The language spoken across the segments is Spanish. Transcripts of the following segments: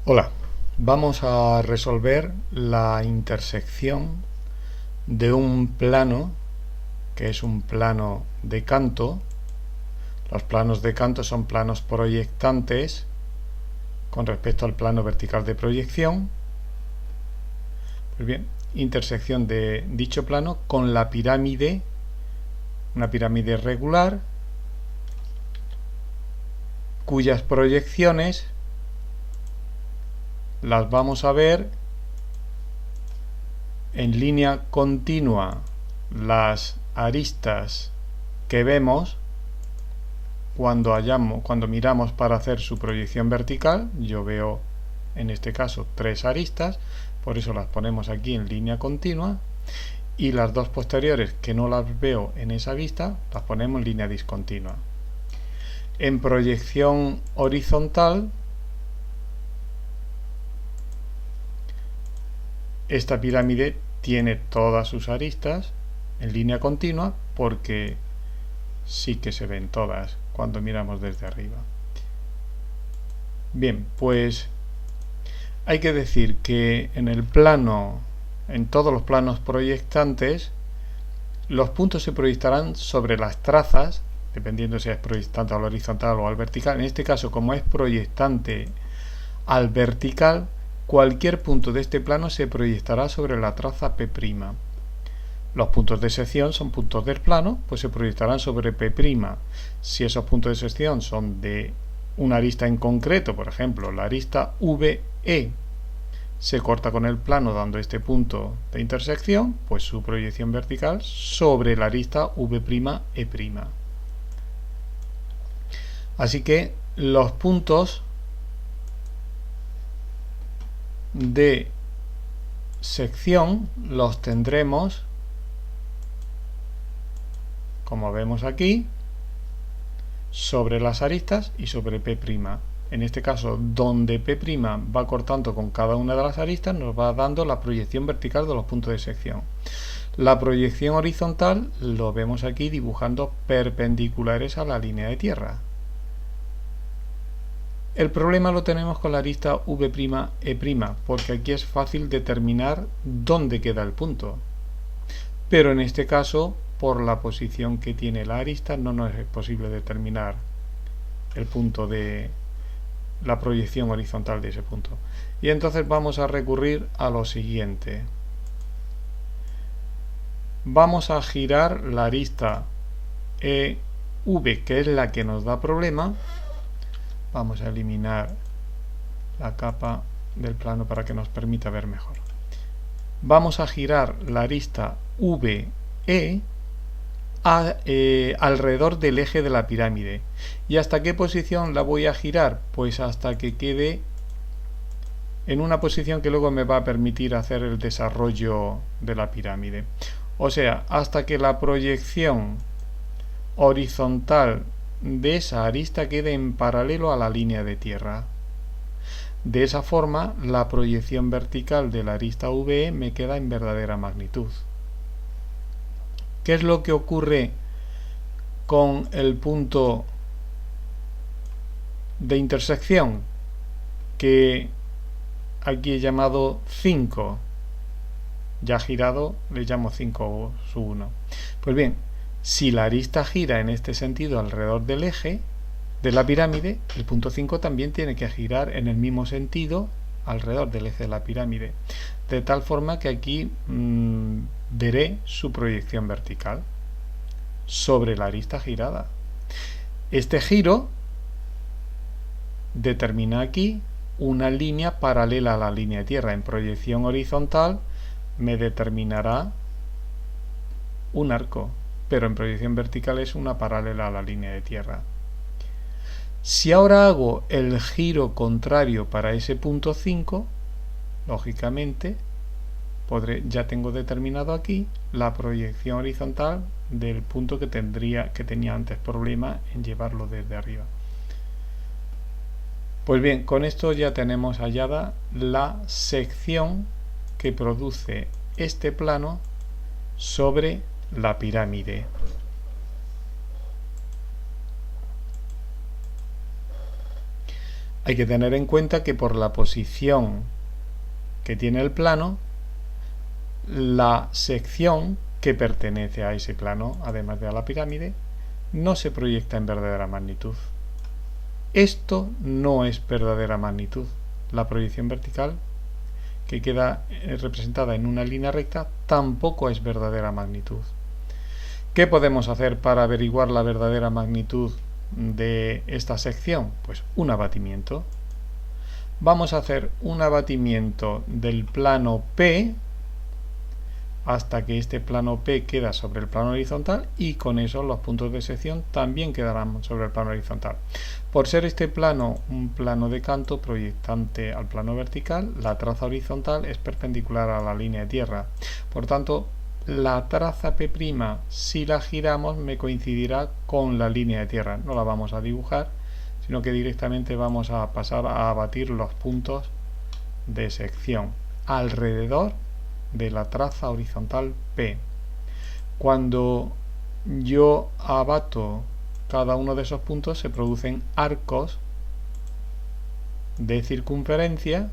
Hola, vamos a resolver la intersección de un plano que es un plano de canto. Los planos de canto son planos proyectantes con respecto al plano vertical de proyección. Pues bien, intersección de dicho plano con la pirámide, una pirámide regular, cuyas proyecciones las vamos a ver en línea continua. Las aristas que vemos cuando miramos para hacer su proyección vertical, yo veo en este caso tres aristas, por eso las ponemos aquí en línea continua, y las dos posteriores que no las veo en esa vista las ponemos en línea discontinua. En proyección horizontal, esta pirámide tiene todas sus aristas en línea continua porque sí que se ven todas cuando miramos desde arriba. Bien, pues hay que decir que en todos los planos proyectantes, los puntos se proyectarán sobre las trazas, dependiendo si es proyectante al horizontal o al vertical. En este caso, como es proyectante al vertical, cualquier punto de este plano se proyectará sobre la traza P'. Los puntos de sección son puntos del plano, pues se proyectarán sobre P'. Si esos puntos de sección son de una arista en concreto, por ejemplo, la arista VE, se corta con el plano dando este punto de intersección, pues su proyección vertical sobre la arista V'E'. Así que los puntos de sección los tendremos, como vemos aquí, sobre las aristas y sobre P'. En este caso, donde P' va cortando con cada una de las aristas, nos va dando la proyección vertical de los puntos de sección. La proyección horizontal lo vemos aquí dibujando perpendiculares a la línea de tierra. El problema lo tenemos con la arista V'E', porque aquí es fácil determinar dónde queda el punto. Pero en este caso, por la posición que tiene la arista, no nos es posible determinar el punto de la proyección horizontal de ese punto. Y entonces vamos a recurrir a lo siguiente. Vamos a girar la arista EV, que es la que nos da problema. Vamos a eliminar la capa del plano para que nos permita ver mejor. Vamos a girar la arista VE alrededor del eje de la pirámide. ¿Y hasta qué posición la voy a girar? Pues hasta que quede en una posición que luego me va a permitir hacer el desarrollo de la pirámide. O sea, hasta que la proyección horizontal de esa arista quede en paralelo a la línea de tierra. De esa forma, la proyección vertical de la arista VE me queda en verdadera magnitud. ¿Qué es lo que ocurre con el punto de intersección? Que aquí he llamado 5. Ya girado le llamo 5 sub 1. Pues bien, si la arista gira en este sentido alrededor del eje de la pirámide, el punto 5 también tiene que girar en el mismo sentido alrededor del eje de la pirámide. De tal forma que aquí veré su proyección vertical sobre la arista girada. Este giro determina aquí una línea paralela a la línea de tierra. En proyección horizontal me determinará un arco, pero en proyección vertical es una paralela a la línea de tierra. Si ahora hago el giro contrario para ese punto 5, lógicamente ya tengo determinado aquí la proyección horizontal del punto que tenía antes problema en llevarlo desde arriba. Pues bien, con esto ya tenemos hallada la sección que produce este plano sobre la pirámide. Hay que tener en cuenta que por la posición que tiene el plano, la sección que pertenece a ese plano, además de a la pirámide, no se proyecta en verdadera magnitud. Esto no es verdadera magnitud. La proyección vertical, que queda representada en una línea recta, tampoco es verdadera magnitud. ¿Qué podemos hacer para averiguar la verdadera magnitud de esta sección? Pues un abatimiento. Vamos a hacer un abatimiento del plano P hasta que este plano P queda sobre el plano horizontal, y con eso los puntos de sección también quedarán sobre el plano horizontal. Por ser este plano un plano de canto proyectante al plano vertical, la traza horizontal es perpendicular a la línea de tierra. Por tanto, la traza P', si la giramos, me coincidirá con la línea de tierra. No la vamos a dibujar, sino que directamente vamos a pasar a abatir los puntos de sección alrededor de la traza horizontal P. Cuando yo abato cada uno de esos puntos, se producen arcos de circunferencia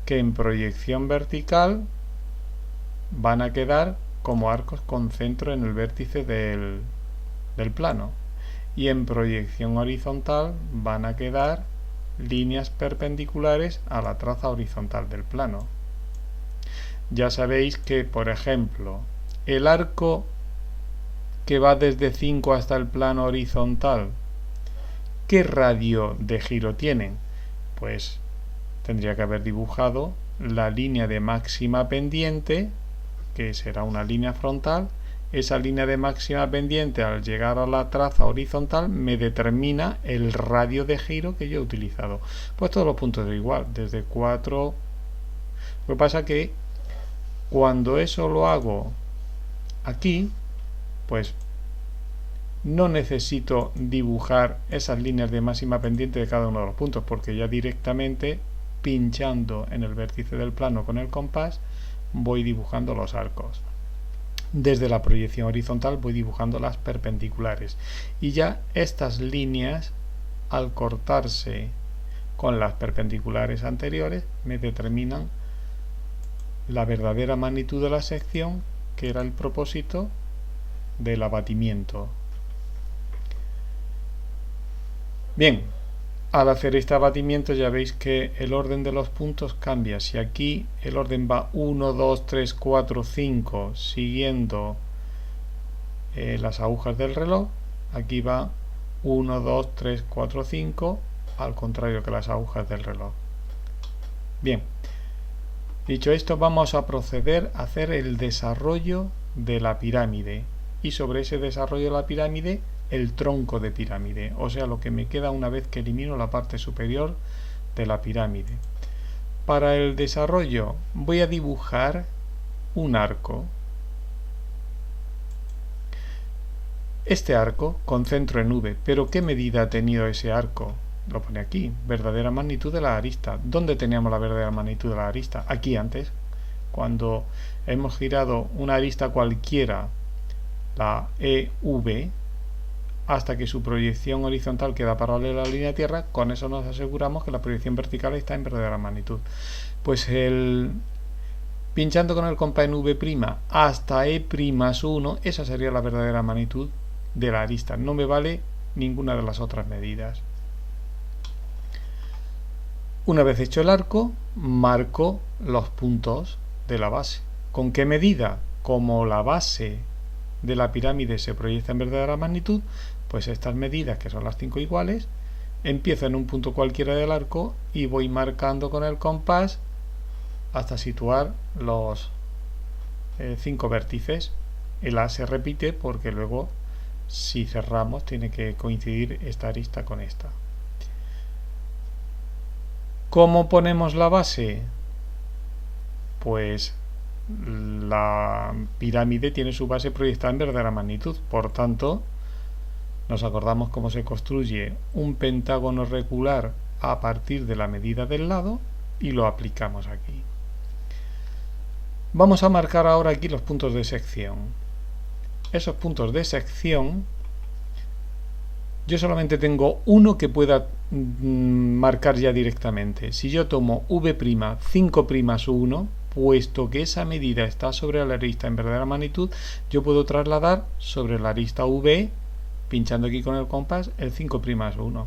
que en proyección vertical van a quedar como arcos con centro en el vértice del plano, y en proyección horizontal van a quedar líneas perpendiculares a la traza horizontal del plano. Ya sabéis que, por ejemplo, el arco que va desde 5 hasta el plano horizontal, ¿qué radio de giro tienen? Pues tendría que haber dibujado la línea de máxima pendiente, que será una línea frontal. Esa línea de máxima pendiente, al llegar a la traza horizontal, me determina el radio de giro que yo he utilizado. Pues todos los puntos son igual, desde 4. Lo que pasa que cuando eso lo hago aquí, pues no necesito dibujar esas líneas de máxima pendiente de cada uno de los puntos, porque ya directamente, pinchando en el vértice del plano con el compás, voy dibujando los arcos. Desde la proyección horizontal voy dibujando las perpendiculares, y ya estas líneas, al cortarse con las perpendiculares anteriores, me determinan la verdadera magnitud de la sección, que era el propósito del abatimiento. Bien, al hacer este abatimiento ya veis que el orden de los puntos cambia. Si aquí el orden va 1, 2, 3, 4, 5 siguiendo las agujas del reloj, aquí va 1, 2, 3, 4, 5 al contrario que las agujas del reloj. Bien, dicho esto, vamos a proceder a hacer el desarrollo de la pirámide, y sobre ese desarrollo de la pirámide, el tronco de pirámide, o sea, lo que me queda una vez que elimino la parte superior de la pirámide. Para el desarrollo voy a dibujar un arco. Este arco con centro en V, pero ¿qué medida ha tenido ese arco? Lo pone aquí, verdadera magnitud de la arista. ¿Dónde teníamos la verdadera magnitud de la arista? Aquí antes, cuando hemos girado una arista cualquiera, la EV, hasta que su proyección horizontal queda paralela a la línea de tierra. Con eso nos aseguramos que la proyección vertical está en verdadera magnitud. Pues pinchando con el compás en V' hasta E'1, esa sería la verdadera magnitud de la arista. No me vale ninguna de las otras medidas. Una vez hecho el arco, marco los puntos de la base. ¿Con qué medida? Como la base de la pirámide se proyecta en verdadera magnitud, pues estas medidas, que son las 5 iguales, empiezo en un punto cualquiera del arco y voy marcando con el compás hasta situar los 5 vértices. El A se repite porque luego, si cerramos, tiene que coincidir esta arista con esta. ¿Cómo ponemos la base? Pues la pirámide tiene su base proyectada en verdadera magnitud, por tanto nos acordamos cómo se construye un pentágono regular a partir de la medida del lado y lo aplicamos aquí. Vamos a marcar ahora aquí los puntos de sección. Esos puntos de sección yo solamente tengo uno que pueda marcar ya directamente. Si yo tomo v', 5' 1, puesto que esa medida está sobre la arista en verdadera magnitud, yo puedo trasladar sobre la arista v, pinchando aquí con el compás, el 5' 1.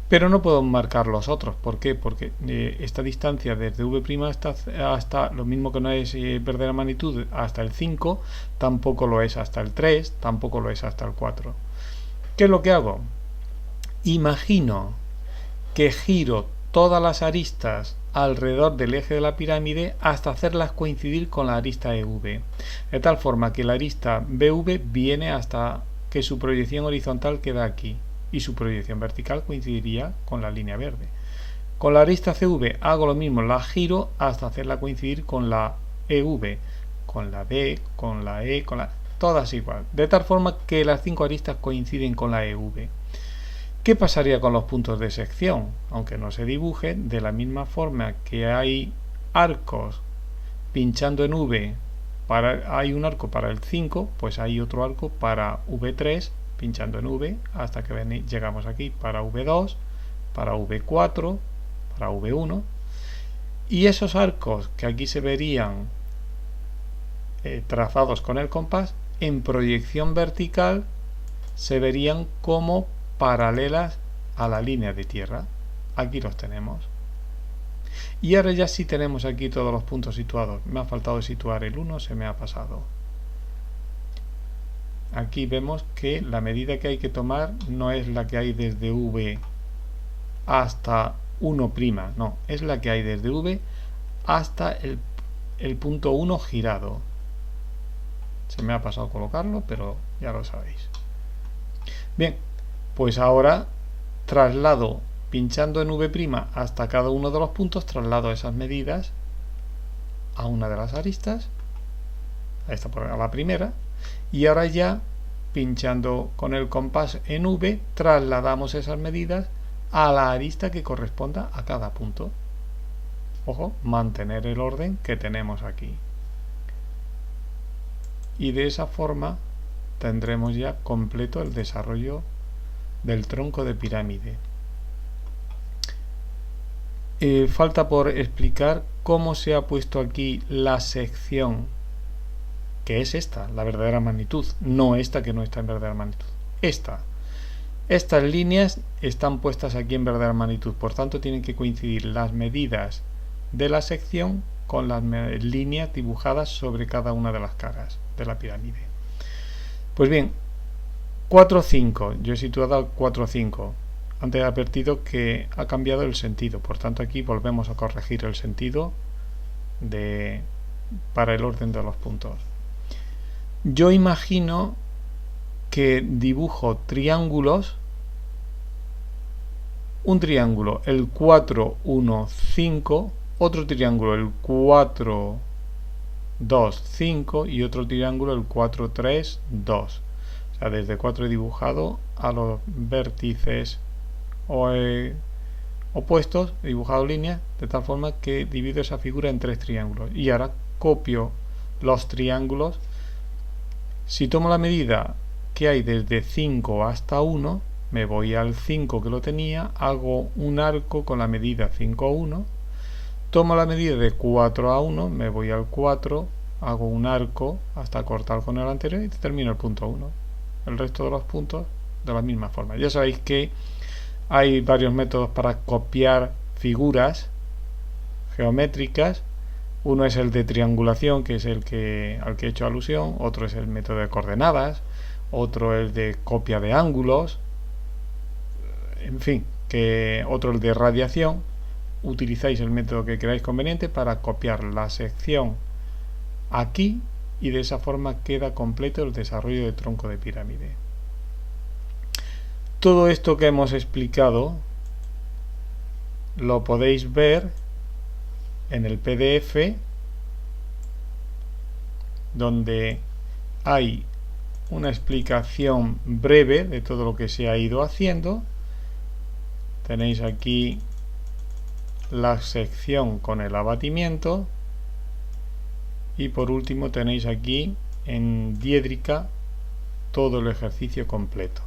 Pero no puedo marcar los otros. ¿Por qué? Porque esta distancia desde v' hasta lo mismo que no es verdadera magnitud hasta el 5, tampoco lo es hasta el 3, tampoco lo es hasta el 4. ¿Qué es lo que hago? Imagino que giro todas las aristas alrededor del eje de la pirámide hasta hacerlas coincidir con la arista EV, de tal forma que la arista BV viene hasta que su proyección horizontal queda aquí y su proyección vertical coincidiría con la línea verde. Con la arista CV hago lo mismo, la giro hasta hacerla coincidir con la EV, con la D, con la E, con la... todas igual, de tal forma que las 5 aristas coinciden con la EV. ¿Qué pasaría con los puntos de sección? Aunque no se dibuje, de la misma forma que hay arcos pinchando en V, hay un arco para el 5, pues hay otro arco para V3 pinchando en V hasta que llegamos aquí para V2, para V4, para V1, y esos arcos que aquí se verían trazados con el compás, en proyección vertical se verían como paralelas a la línea de tierra. Aquí los tenemos. Y ahora ya sí tenemos aquí todos los puntos situados. Me ha faltado situar el 1, se me ha pasado. Aquí vemos que la medida que hay que tomar no es la que hay desde V hasta 1', no, es la que hay desde V hasta el punto 1 girado. Se me ha pasado colocarlo, pero ya lo sabéis. Bien, pues ahora traslado, pinchando en V' hasta cada uno de los puntos, traslado esas medidas a una de las aristas, a la primera, y ahora ya, pinchando con el compás en V, trasladamos esas medidas a la arista que corresponda a cada punto. Ojo, mantener el orden que tenemos aquí. Y de esa forma tendremos ya completo el desarrollo del tronco de pirámide. Falta por explicar cómo se ha puesto aquí la sección, que es esta, la verdadera magnitud, no esta que no está en verdadera magnitud. Estas líneas están puestas aquí en verdadera magnitud, por tanto tienen que coincidir las medidas de la sección con las líneas dibujadas sobre cada una de las caras de la pirámide. Pues bien, 4,5, yo he situado al 4,5. Antes he advertido que ha cambiado el sentido, por tanto aquí volvemos a corregir el sentido para el orden de los puntos. Yo imagino que dibujo triángulos, un triángulo el 4, 1, 5, otro triángulo el 4, 2, 5 y otro triángulo el 4, 3, 2. O sea, desde 4 he dibujado a los vértices opuestos, he dibujado líneas de tal forma que divido esa figura en 3 triángulos. Y ahora copio los triángulos. Si tomo la medida que hay desde 5 hasta 1, me voy al 5 que lo tenía, hago un arco con la medida 5, 1. Tomo la medida de 4 a 1, me voy al 4, hago un arco hasta cortar con el anterior y termino el punto 1. El resto de los puntos de la misma forma. Ya sabéis que hay varios métodos para copiar figuras geométricas. Uno es el de triangulación, que es al que he hecho alusión. Otro es el método de coordenadas. Otro el de copia de ángulos. En fin, otro el de radiación. Utilizáis el método que creáis conveniente para copiar la sección aquí y de esa forma queda completo el desarrollo de tronco de pirámide. Todo esto que hemos explicado lo podéis ver en el PDF, donde hay una explicación breve de todo lo que se ha ido haciendo. Tenéis aquí la sección con el abatimiento y por último tenéis aquí en diédrica todo el ejercicio completo.